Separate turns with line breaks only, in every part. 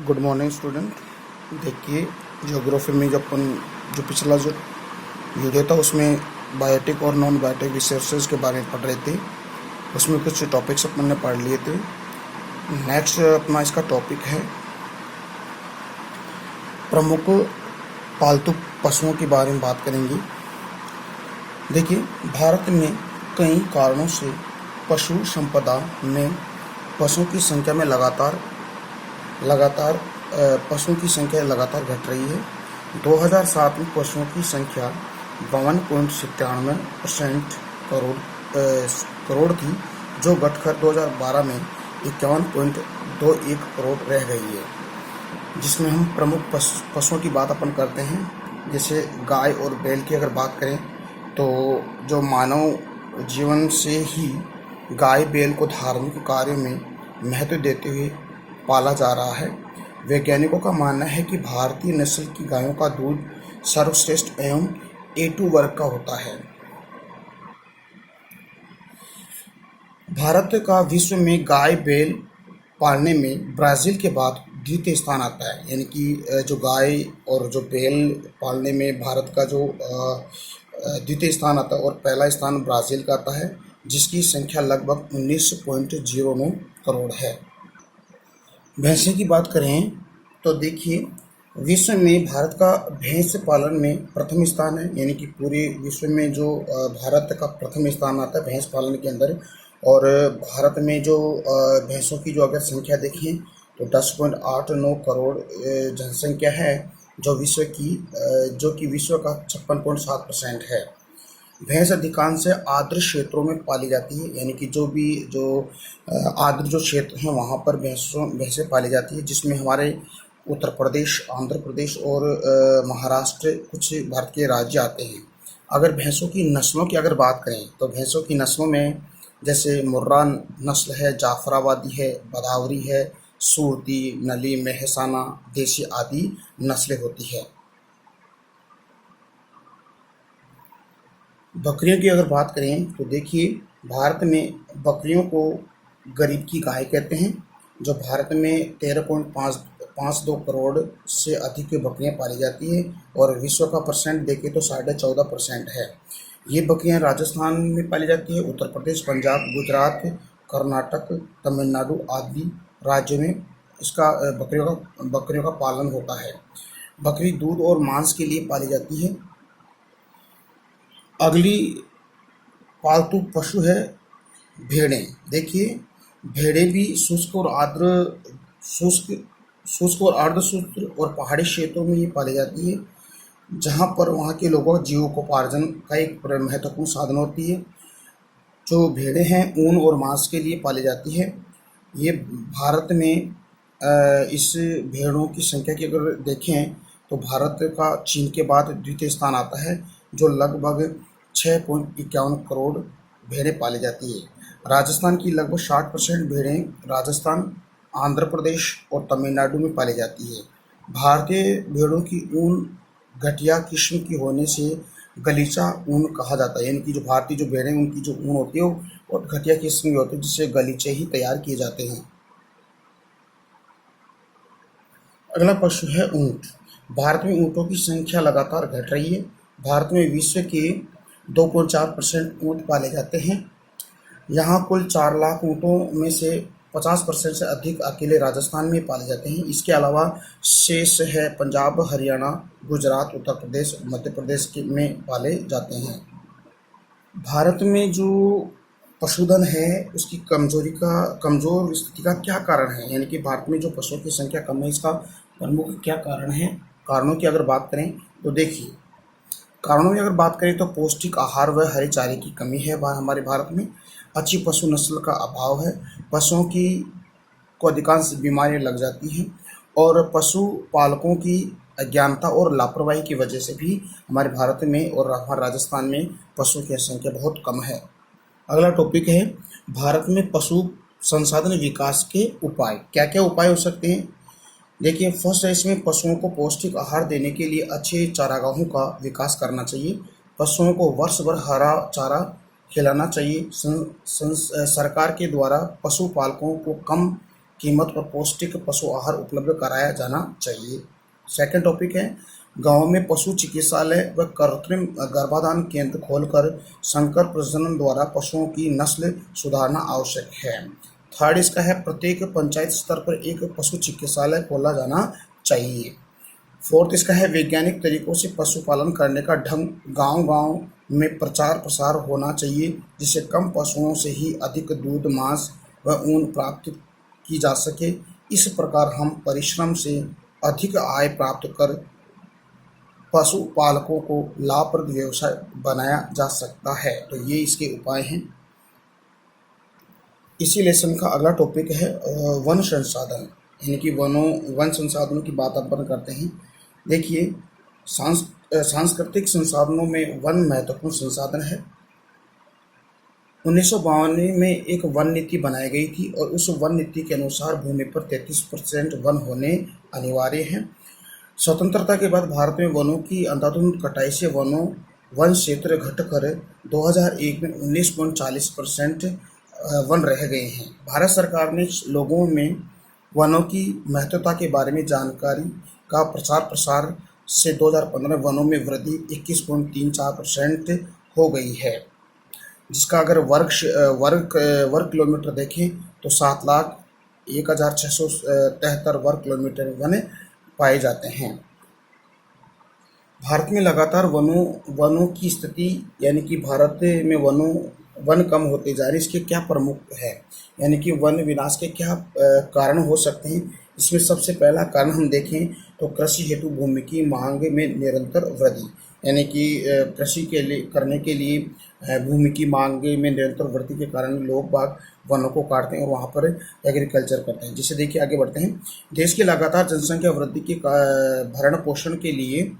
Good morning student. देखिए, geography में जो पिछला जो वीडियो था उसमें बायोटिक और नॉन बायोटिक रिसोर्सेज के बारे में पढ़ रहे थे। उसमें कुछ टॉपिक्स अपन ने पढ़ लिए थे। नेक्स्ट अपना इसका टॉपिक है प्रमुख पालतू पशुओं के बारे में बात करेंगे। देखिए, भारत में कई कारणों से पशु संपदा में पशुओं की संख्या में लगातार पशुओं की संख्या लगातार घट रही है। 2007 में पशुओं की संख्या 52.97% करोड़ थी, जो घटकर 2012 में 51.21 करोड़ रह गई है। जिसमें हम प्रमुख पशुओं की बात अपन करते हैं। जैसे गाय और बैल की अगर बात करें तो जो मानव जीवन से ही गाय बैल को धार्मिक कार्यों में महत्व देते हुए पाला जा रहा है। वैज्ञानिकों का मानना है कि भारतीय नस्ल की गायों का दूध सर्वश्रेष्ठ एवं A2 वर्ग का होता है। भारत का विश्व में गाय बैल पालने में ब्राज़ील के बाद द्वितीय स्थान आता है। यानी कि जो गाय और जो बैल पालने में भारत का जो द्वितीय स्थान आता है और पहला स्थान ब्राज़ील का आता है, जिसकी संख्या लगभग 19.09 करोड़ है। भैंसे की बात करें तो देखिए, विश्व में भारत का भैंस पालन में प्रथम स्थान है। यानी कि पूरे विश्व में जो भारत का प्रथम स्थान आता है भैंस पालन के अंदर। और भारत में जो भैंसों की जो अगर संख्या देखें तो 10.89 करोड़ जनसंख्या है, जो कि विश्व का 56.7% है। भैंस अधिकांश आर्द्र क्षेत्रों में पाली जाती है। यानी कि जो आर्द्र जो क्षेत्र हैं वहाँ पर भैंसें पाली जाती है, जिसमें हमारे उत्तर प्रदेश, आंध्र प्रदेश और महाराष्ट्र कुछ भारत के राज्य आते हैं। अगर भैंसों की नस्लों की अगर बात करें तो भैंसों की नस्लों में जैसे मुर्रा नस्ल है, जाफराबादी है, बदावरी है, सूरती, नली, मेहसाना, देसी आदि नस्लें होती है। बकरियों की अगर बात करें तो देखिए, भारत में बकरियों को गरीब की गाय कहते हैं। जो भारत में 13.52 करोड़ से अधिक बकरियां पाली जाती है और विश्व का परसेंट देखें तो 14.5% है। ये बकरियां राजस्थान में पाली जाती है, उत्तर प्रदेश, पंजाब, गुजरात, कर्नाटक, तमिलनाडु आदि राज्यों में इसका बकरियों का पालन होता है। बकरी दूध और मांस के लिए पाली जाती है। अगली पालतू पशु है भेड़ें। देखिए, भेड़ें भी शुष्क और अर्ध शुष्क और पहाड़ी क्षेत्रों में ये पाली जाती है, जहाँ पर वहाँ के लोगों का जीविकोपार्जन का एक महत्वपूर्ण साधन होती है। जो भेड़ें हैं ऊन और मांस के लिए पाली जाती है। ये भारत में इस भेड़ों की संख्या की अगर देखें तो भारत का चीन के बाद द्वितीय स्थान आता है, जो लगभग 6.51 करोड़ भेड़ें पाली जाती है। राजस्थान की लगभग 60% भेड़ें राजस्थान, आंध्र प्रदेश और तमिलनाडु में पाली जाती है। भारतीय भेड़ों की ऊन घटिया किस्म की होने से गलीचा ऊन कहा जाता है। यानी कि जो भारतीय जो भेड़ें उनकी जो ऊन होती है वो घटिया किस्म की होती है, जिससे गलीचे ही तैयार किए जाते हैं। अगला पशु है ऊँट। भारत में ऊँटों की संख्या लगातार घट रही है। भारत में विश्व के 2.4% ऊँट पाले जाते हैं। यहाँ कुल 4 लाख ऊँटों में से 50% से अधिक अकेले राजस्थान में पाले जाते हैं। इसके अलावा शेष है पंजाब, हरियाणा, गुजरात, उत्तर प्रदेश, मध्य प्रदेश में पाले जाते हैं। भारत में जो पशुधन है उसकी कमज़ोर स्थिति का क्या कारण है? यानी कि भारत में जो पशुओं की संख्या कम है, इसका प्रमुख क्या कारण है? कारणों की अगर बात करें तो देखिए, कारणों में अगर बात करें तो पौष्टिक आहार व हरे चारे की कमी है हमारे भारत में। अच्छी पशु नस्ल का अभाव है। पशुओं को अधिकांश बीमारियां लग जाती हैं और पशु पालकों की अज्ञानता और लापरवाही की वजह से भी हमारे भारत में और हमारे राजस्थान में पशुओं की संख्या बहुत कम है। अगला टॉपिक है भारत में पशु संसाधन विकास के उपाय। क्या क्या उपाय हो सकते हैं? देखिए, फर्स्ट है इसमें पशुओं को पौष्टिक आहार देने के लिए अच्छे चारागाहों का विकास करना चाहिए। पशुओं को वर्ष भर हरा चारा खिलाना चाहिए। सरकार के द्वारा पशुपालकों को कम कीमत पर पौष्टिक पशु आहार उपलब्ध कराया जाना चाहिए। सेकंड टॉपिक है, गाँव में पशु चिकित्सालय व कृत्रिम गर्भाधान केंद्र खोलकर संकर प्रजनन द्वारा पशुओं की नस्ल सुधारना आवश्यक है। थर्ड इसका है, प्रत्येक पंचायत स्तर पर एक पशु चिकित्सालय खोला जाना चाहिए। फोर्थ इसका है, वैज्ञानिक तरीकों से पशुपालन करने का ढंग गांव-गांव में प्रचार प्रसार होना चाहिए, जिससे कम पशुओं से ही अधिक दूध, मांस व ऊन प्राप्त की जा सके। इस प्रकार हम परिश्रम से अधिक आय प्राप्त कर पशुपालकों को लाभप्रद व्यवसाय बनाया जा सकता है। तो ये इसके उपाय हैं। इसी लेसन का अगला टॉपिक है वन संसाधन, यानी कि वन संसाधनों की बात अपन करते हैं। देखिए, सांस्कृतिक संसाधनों में वन महत्वपूर्ण संसाधन है। 1952 में एक वन नीति बनाई गई थी और उस वन नीति के अनुसार भूमि पर 33% वन होने अनिवार्य हैं। स्वतंत्रता के बाद भारत में वनों की अंधाधुंध कटाई से वन क्षेत्र घटकर 2001 में 19.40% वन रह गए हैं। भारत सरकार ने लोगों में वनों की महत्वता के बारे में जानकारी का प्रचार प्रसार से 2015 वनों में वृद्धि 21.34% हो गई है, जिसका अगर वर्ग किलोमीटर देखें तो 7,01,673 वर्ग किलोमीटर वन पाए जाते हैं। भारत में लगातार वनों की स्थिति, यानी कि भारत में वन कम होते जा रहे, इसके क्या प्रमुख है, यानी कि वन विनाश के क्या कारण हो सकते हैं। इसमें सबसे पहला कारण हम देखें तो कृषि हेतु भूमि की मांग में निरंतर वृद्धि, यानी कि कृषि करने के लिए भूमि की मांग में निरंतर वृद्धि के कारण लोग बाग वनों को काटते हैं और वहाँ पर एग्रीकल्चर करते हैं। जिसे देखिए आगे बढ़ते हैं। देश की लगातार जनसंख्या वृद्धि के भरण पोषण के लिए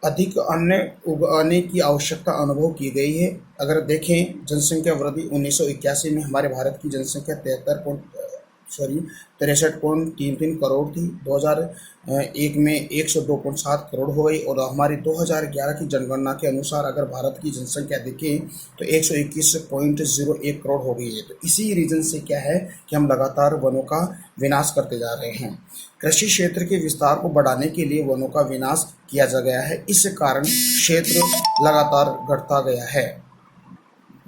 अधिक अन्न उगाने की आवश्यकता अनुभव की गई है। अगर देखें जनसंख्या वृद्धि 1981 में हमारे भारत की जनसंख्या 63.33 करोड़ थी। 2001 में 102.7 करोड़ हो गई और हमारी 2011 की जनगणना के अनुसार अगर भारत की जनसंख्या देखें तो 121.01 करोड़ हो गई है। तो इसी रीज़न से क्या है कि हम लगातार वनों का विनाश करते जा रहे हैं। कृषि क्षेत्र के विस्तार को बढ़ाने के लिए वनों का विनाश किया जा गया है, इस कारण क्षेत्र लगातार घटता गया है।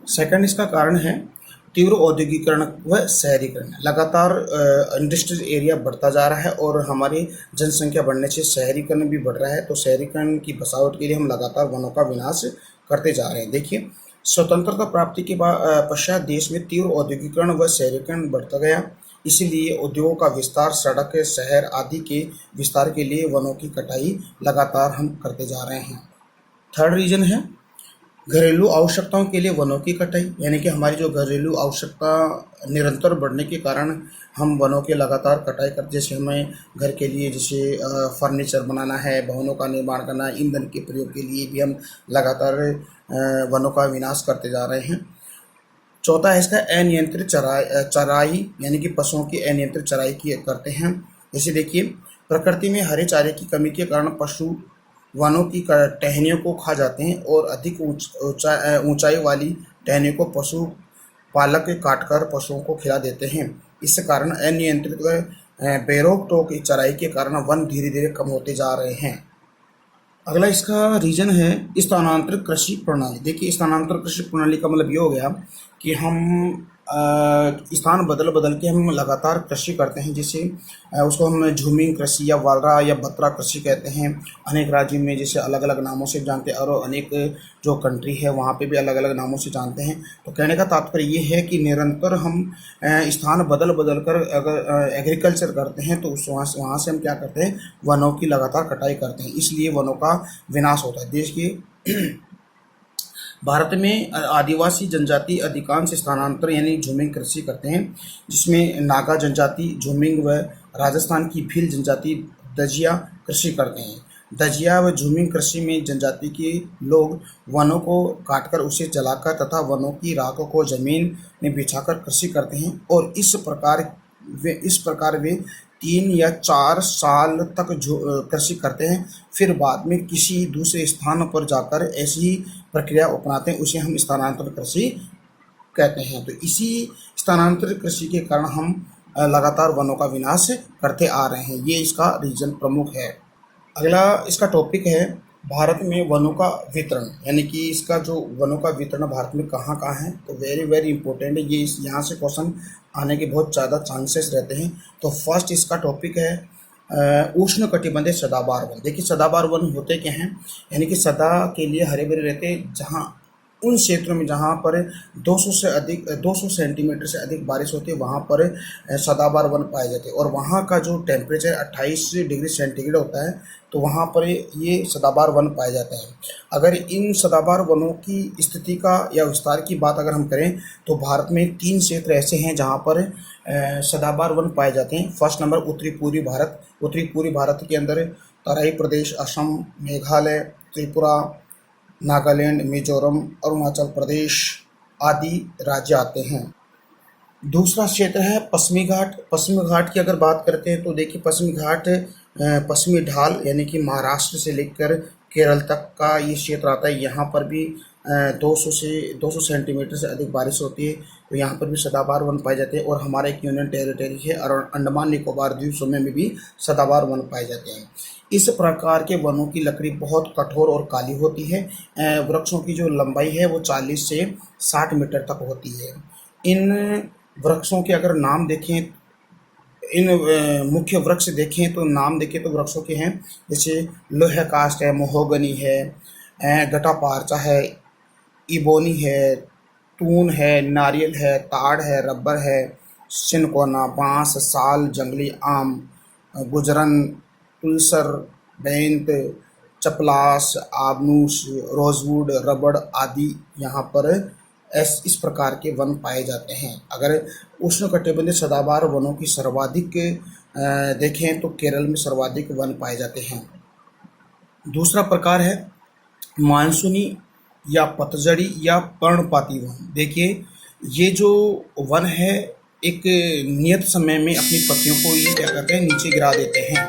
सेकंड इसका कारण है तीव्र औद्योगिकरण व शहरीकरण। लगातार इंडस्ट्रियल एरिया बढ़ता जा रहा है और हमारी जनसंख्या बढ़ने से शहरीकरण भी बढ़ रहा है। तो शहरीकरण की बसावट के लिए हम लगातार वनों का विनाश करते जा रहे हैं। देखिए, स्वतंत्रता प्राप्ति के पश्चात देश में तीव्र औद्योगिकरण व शहरीकरण बढ़ता गया, इसलिए उद्योगों का विस्तार, सड़क, शहर आदि के विस्तार के लिए वनों की कटाई लगातार हम करते जा रहे हैं। थर्ड रीजन है घरेलू आवश्यकताओं के लिए वनों की कटाई, यानी कि हमारी जो घरेलू आवश्यकता निरंतर बढ़ने के कारण हम वनों के लगातार कटाई करते, जैसे हमें घर के लिए जैसे फर्नीचर बनाना है, भवनों का निर्माण करना है, ईंधन के प्रयोग के लिए भी हम लगातार वनों का विनाश करते जा रहे हैं। चौथा है इसका अनियंत्रित चराई, यानी कि पशुओं की अनियंत्रित चराई की करते हैं। जैसे देखिए, प्रकृति में हरे चारे की कमी के कारण पशु वनों की टहनियों को खा जाते हैं और अधिक ऊंचाई वाली टहनियों को पशु पालक काटकर पशुओं को खिला देते हैं। इस कारण अनियंत्रित व बेरोक-टोक चराई के कारण वन धीरे धीरे कम होते जा रहे हैं। अगला इसका रीजन है स्थानांतरित कृषि प्रणाली। देखिए, स्थानांतरित कृषि प्रणाली का मतलब ये हो गया कि हम स्थान बदल के हम लगातार कृषि करते हैं, जिसे उसको हम झूमिंग कृषि या वालरा या बत्रा कृषि कहते हैं। अनेक राज्यों में जैसे अलग अलग नामों से जानते हैं और अनेक जो कंट्री है वहाँ पे भी अलग अलग नामों से जानते हैं। तो कहने का तात्पर्य ये है कि निरंतर हम स्थान बदल कर अगर एग्रीकल्चर करते हैं तो वहाँ से हम क्या करते हैं, वनों की लगातार कटाई करते हैं, इसलिए वनों का विनाश होता है। देश के भारत में आदिवासी जनजाति अधिकांश स्थानांतर यानी झूमिंग कृषि करते हैं, जिसमें नागा जनजाति झूमिंग व राजस्थान की भील जनजाति दजिया कृषि करते हैं। दजिया व झूमिंग कृषि में जनजाति के लोग वनों को काटकर उसे जलाकर तथा वनों की राख को जमीन में बिछाकर कृषि करते हैं और इस प्रकार वे 3 या 4 साल तक कृषि करते हैं, फिर बाद में किसी दूसरे स्थान पर जाकर ऐसी ही प्रक्रिया अपनाते हैं, उसे हम स्थानांतरित कृषि कहते हैं। तो इसी स्थानांतरित कृषि के कारण हम लगातार वनों का विनाश करते आ रहे हैं। ये इसका रीज़न प्रमुख है। अगला इसका टॉपिक है भारत में वनों का वितरण, यानी कि इसका जो वनों का वितरण भारत में कहाँ कहाँ है। तो वेरी वेरी इंपॉर्टेंट है ये, इस यहाँ से क्वेश्चन आने के बहुत ज़्यादा चांसेस रहते हैं। तो फर्स्ट इसका टॉपिक है उष्णकटिबंधीय सदाबहार वन। देखिए सदाबहार वन होते क्या हैं, यानी कि सदा के लिए हरे भरे रहते हैं, जहाँ उन क्षेत्रों में जहाँ पर 200 सेंटीमीटर से अधिक बारिश होती है वहाँ पर सदाबहार वन पाए जाते हैं। और वहाँ का जो टेम्परेचर 28 डिग्री सेंटीग्रेड होता है, तो वहाँ पर ये सदाबहार वन पाए जाते हैं। अगर इन सदाबहार वनों की स्थिति का या विस्तार की बात अगर हम करें तो भारत में 3 क्षेत्र ऐसे हैं जहाँ पर सदाबहार वन पाए जाते हैं। फर्स्ट नंबर उत्तरी पूर्वी भारत। उत्तरी पूर्वी भारत के अंदर तराई प्रदेश, असम, मेघालय, त्रिपुरा, नागालैंड, मिजोरम, अरुणाचल प्रदेश आदि राज्य आते हैं। दूसरा क्षेत्र है पश्चिमी घाट। पश्चिमी घाट की अगर बात करते हैं तो देखिए पश्चिमी घाट पश्चिमी ढाल यानी कि महाराष्ट्र से लेकर केरल तक का ये क्षेत्र आता है। यहाँ पर भी 200 सेंटीमीटर से अधिक बारिश होती है, तो यहाँ पर भी सदाबहार वन पाए जाते हैं। और हमारा एक यूनियन टेरिटरी है और अंडमान निकोबार द्वीप समूह में भी सदाबहार वन पाए जाते हैं। इस प्रकार के वनों की लकड़ी बहुत कठोर और काली होती है। वृक्षों की जो लंबाई है वो 40 से 60 मीटर तक होती है। इन वृक्षों के अगर नाम देखें, इन मुख्य वृक्ष देखें तो नाम देखें तो वृक्षों के हैं जैसे लोहे कास्ट है, महोगनी है, गटापारचा है, इबोनी है, तून है, नारियल है, ताड़ है, रबर है, सिनकोना, बांस, साल, जंगली आम, गुजरन, तुलसर, बैंत, चपलास, आबनूस, रोजवुड, रबड़ आदि यहाँ पर इस प्रकार के वन पाए जाते हैं। अगर उष्णकटिबंधीय सदाबहार वनों की सर्वाधिक देखें तो केरल में सर्वाधिक वन पाए जाते हैं। दूसरा प्रकार है मानसूनी या पतझड़ी या पर्णपाती वन। देखिए ये जो वन है एक नियत समय में अपनी पत्तियों को ये क्या करते हैं नीचे गिरा देते हैं।